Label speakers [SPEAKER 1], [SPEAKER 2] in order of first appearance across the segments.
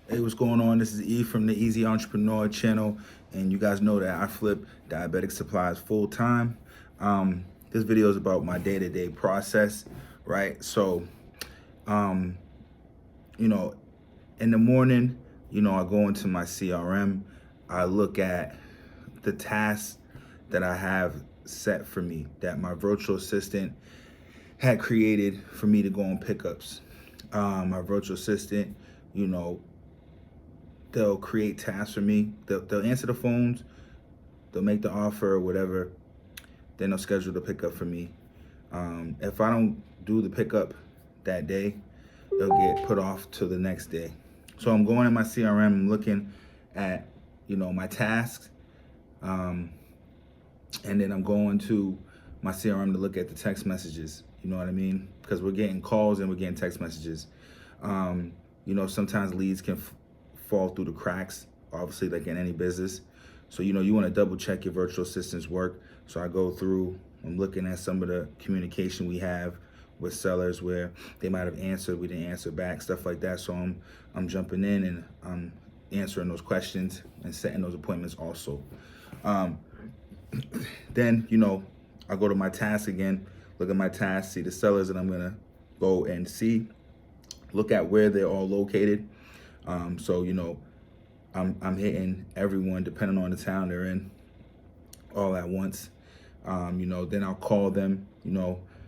[SPEAKER 1] Hey, what's going on? This is E from the Easy Entrepreneur channel, and you guys know that I flip diabetic supplies full time. This video is about my day-to-day process, right? So, um, you know, in the morning, I go into my CRM, I look at the tasks that I have set for me, that my virtual assistant had created for me to go on pickups. My virtual assistant, you know, they'll create tasks for me. They'll answer the phones, they'll make the offer or whatever, then they'll schedule the pickup for me. If I don't do the pickup that day, it'll get put off to the next day. So I'm going in my CRM, I'm looking at, my tasks, um, and then I'm going to my CRM to look at the text messages. You know what I mean? Because we're getting calls and we're getting text messages. Sometimes leads can fall through the cracks, obviously, like in any business. So, you want to double check your virtual assistant's work. So I go through, I'm looking at some of the communication we have with sellers where they might have answered, we didn't answer back, stuff like that. So I'm jumping in and I'm answering those questions and setting those appointments also. Um, then, I go to my task again, look at my task, see the sellers that I'm gonna go and see, look at where they're all located. I'm hitting everyone depending on the town they're in all at once. Then I'll call them,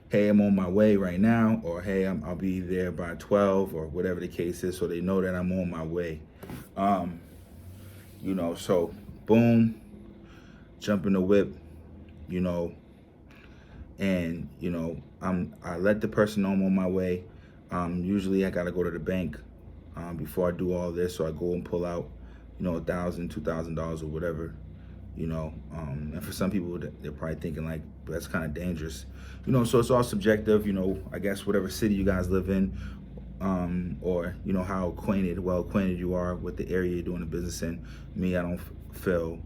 [SPEAKER 1] hey, I'm on my way right now, or hey, I'll be there by 12 or whatever the case is, so they know that I'm on my way. So boom, jump in the whip, you know, and I let the person know I'm on my way. Usually I gotta go to the bank before I do all this, so I go and pull out, $1,000, $2,000 or whatever, and for some people they're probably thinking like that's kind of dangerous, so it's all subjective, I guess whatever city you guys live in, or how well acquainted you are with the area you're doing the business in. Me, I don't feel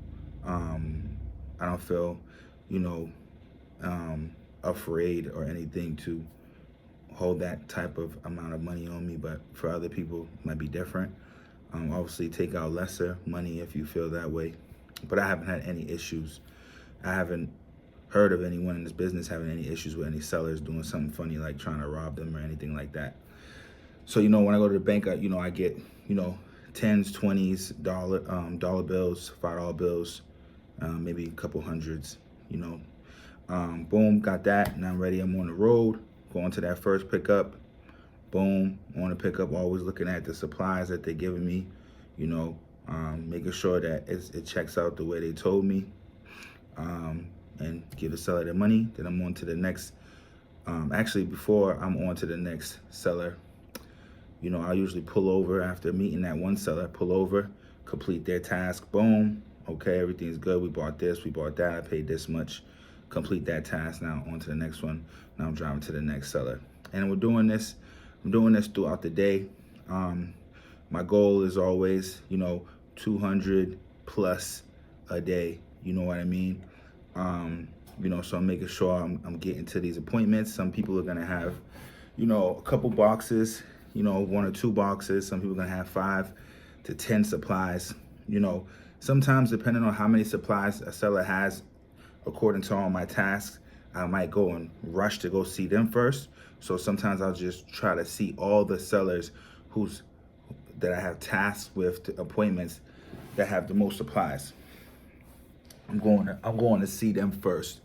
[SPEAKER 1] you know afraid or anything to hold that type of amount of money on me, but for other people it might be different. Obviously take out lesser money if you feel that way, but I haven't had any issues. I haven't heard of anyone in this business having any issues with any sellers doing something funny like trying to rob them or anything like that. So when I go to the bank, I get tens, 20s, dollar bills, $5 bills, maybe a couple hundreds. Boom, got that, and I'm ready. I'm on the road, going to that first pickup. Boom, on the pickup, always looking at the supplies that they're giving me, making sure that it checks out the way they told me, and give the seller their money. Then I'm on to the next. Actually, before I'm on to the next seller, I usually pull over after meeting that one seller, pull over, complete their task. Boom, okay, everything's good. We bought this, we bought that, I paid this much. Complete that task, now on to the next one. Now I'm driving to the next seller. And I'm doing this throughout the day. My goal is always, 200 plus a day, you know what I mean? So I'm making sure I'm getting to these appointments. Some people are gonna have, a couple boxes, 1 or 2 boxes. Some people are gonna have 5 to 10 supplies. Sometimes depending on how many supplies a seller has, according to all my tasks, I might go and rush to go see them first. So sometimes I'll just try to see all the sellers that I have tasks with, appointments that have the most supplies. I'm going to see them first,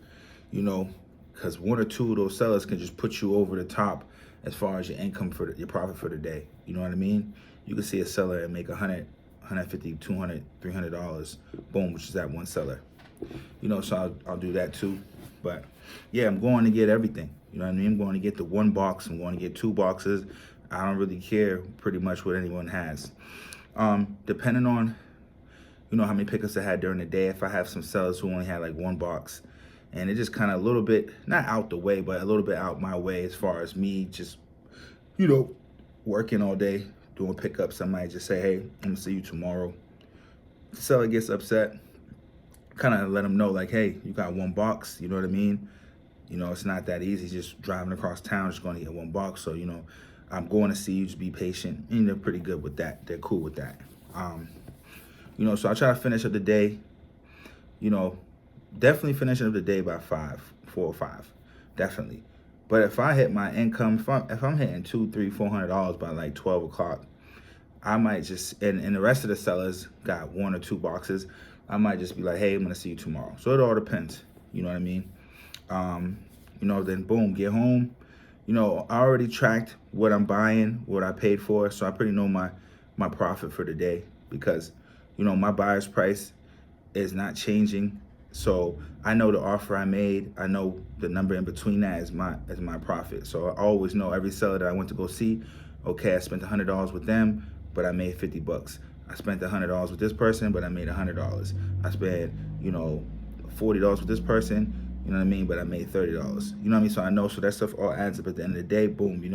[SPEAKER 1] because 1 or 2 of those sellers can just put you over the top as far as your income your profit for the day. You know what I mean? You can see a seller and make $100, $150, $200, $300, boom, which is that one seller. So I'll do that too. But yeah, I'm going to get everything. You know what I mean? I'm going to get the 1 box. I'm going to get 2 boxes. I don't really care pretty much what anyone has. Depending on, how many pickups I had during the day. If I have some sellers who only had like 1 box, and it just kind of a little bit, not out the way, but a little bit out my way as far as me just, working all day, doing pickups, I might just say, hey, I'm gonna see you tomorrow. The seller gets upset, kind of let them know like, hey, you got 1 box, you know what I mean? It's not that easy just driving across town, just going to get 1 box. So, I'm going to see you, just be patient. And they're pretty good with that. They're cool with that. So I try to finish up the day, definitely finishing up the day by 4 or 5, definitely. But if I hit my income, if I'm hitting $200, $300, $400 by like 12 o'clock, I might just, and the rest of the sellers got 1 or 2 boxes, I might just be like, hey, I'm gonna see you tomorrow. So it all depends, you know what I mean? Then boom, get home. I already tracked what I'm buying, what I paid for, so I pretty know my profit for the day, because, my buyer's price is not changing. So I know the offer I made, I know the number in between that is my profit. So I always know every seller that I went to go see, okay, I spent $100 with them, but I made $50. I spent $100 with this person, but I made $100. I spent, $40 with this person, you know what I mean, but I made $30. You know what I mean? So I know, so that stuff all adds up at the end of the day. Boom, you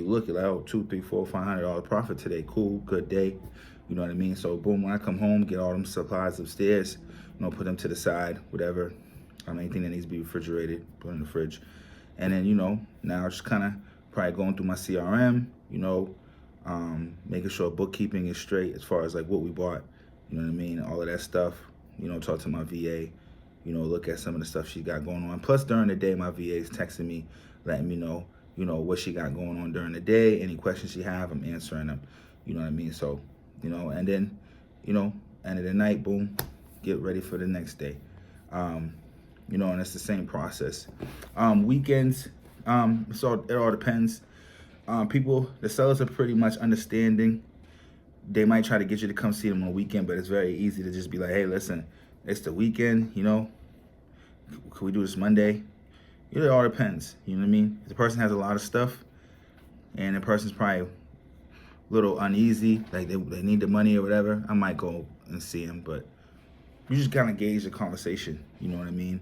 [SPEAKER 1] look, you're like, oh, $200, $300, $400, $500 profit today. Cool, good day. You know what I mean? So boom, when I come home, get all them supplies upstairs, put them to the side, whatever. Anything that needs to be refrigerated, put in the fridge. And then, now just kind of probably going through my CRM, making sure bookkeeping is straight as far as like what we bought, you know what I mean? All of that stuff, talk to my VA, look at some of the stuff she got going on. Plus during the day, my VA is texting me, letting me know, what she got going on during the day. Any questions she have, I'm answering them, you know what I mean? So, and then, end of the night, boom, get ready for the next day. And it's the same process. Weekends, so it all depends. The sellers are pretty much understanding. They might try to get you to come see them on the weekend, but it's very easy to just be like, hey, listen, it's the weekend, can we do this Monday? It all depends, you know what I mean? If the person has a lot of stuff and the person's probably a little uneasy, like they need the money or whatever, I might go and see them, but you just kind of gauge the conversation, you know what I mean?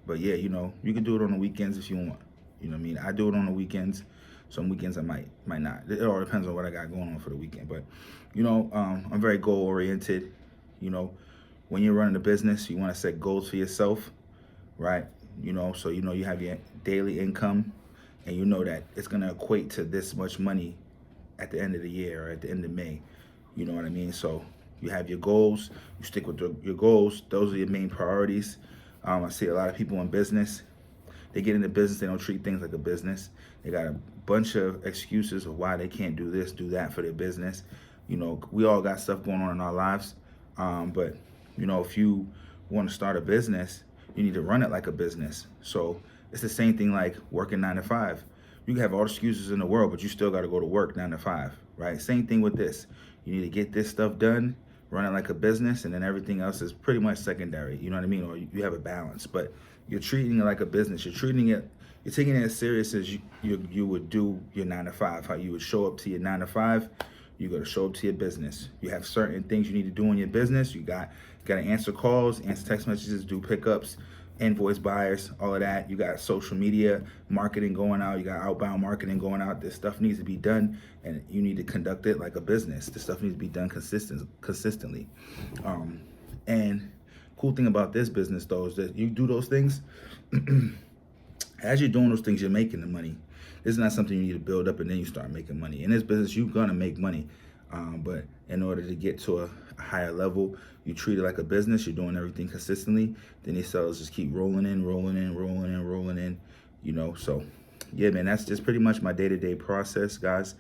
[SPEAKER 1] But yeah, you can do it on the weekends if you want. You know what I mean? I do it on the weekends. Some weekends I might not. It all depends on what I got going on for the weekend. But, I'm very goal oriented. When you're running a business, you want to set goals for yourself, right? So you have your daily income, and you know that it's going to equate to this much money at the end of the year or at the end of May. You know what I mean? So you have your goals, you stick with your goals. Those are your main priorities. I see a lot of people in business, they get into business, they don't treat things like a business. They got a bunch of excuses of why they can't do this, do that for their business. We all got stuff going on in our lives. But, if you want to start a business, you need to run it like a business. So it's the same thing like working 9 to 5. You can have all the excuses in the world, but you still got to go to work 9 to 5, right? Same thing with this. You need to get this stuff done, run it like a business, and then everything else is pretty much secondary. You know what I mean? Or you have a balance, but you're treating it like a business. You're taking it as serious as you would do your 9 to 5. How you would show up to your 9 to 5, you got to show up to your business. You have certain things you need to do in your business. You got to answer calls, answer text messages, do pickups, invoice buyers, all of that. You got social media marketing going out. You got outbound marketing going out. This stuff needs to be done, and you need to conduct it like a business. This stuff needs to be done consistently. And cool thing about this business, though, is that you do those things. As you're doing those things, you're making the money. This is not something you need to build up and then you start making money. In this business, you're going to make money. But in order to get to a higher level, you treat it like a business. You're doing everything consistently. Then these sellers just keep rolling in. So yeah, man, that's just pretty much my day-to-day process, guys.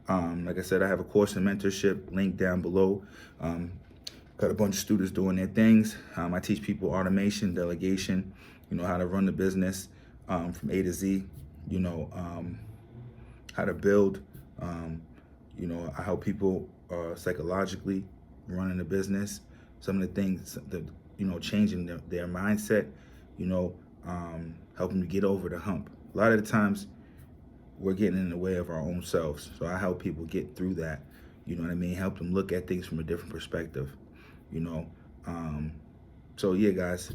[SPEAKER 1] Like I said, I have a course in mentorship linked down below. Got a bunch of students doing their things. I teach people automation, delegation, how to run the business from A to Z, how to build. I help people psychologically running the business. Some of the things that, changing their mindset, helping to get over the hump. A lot of the times we're getting in the way of our own selves. So I help people get through that, you know what I mean? Help them look at things from a different perspective, So yeah, guys,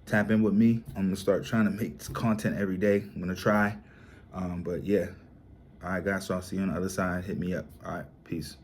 [SPEAKER 1] tap in with me. I'm gonna start trying to make content every day. I'm gonna try, but yeah. All right, guys, so I'll see you on the other side. Hit me up. All right, peace.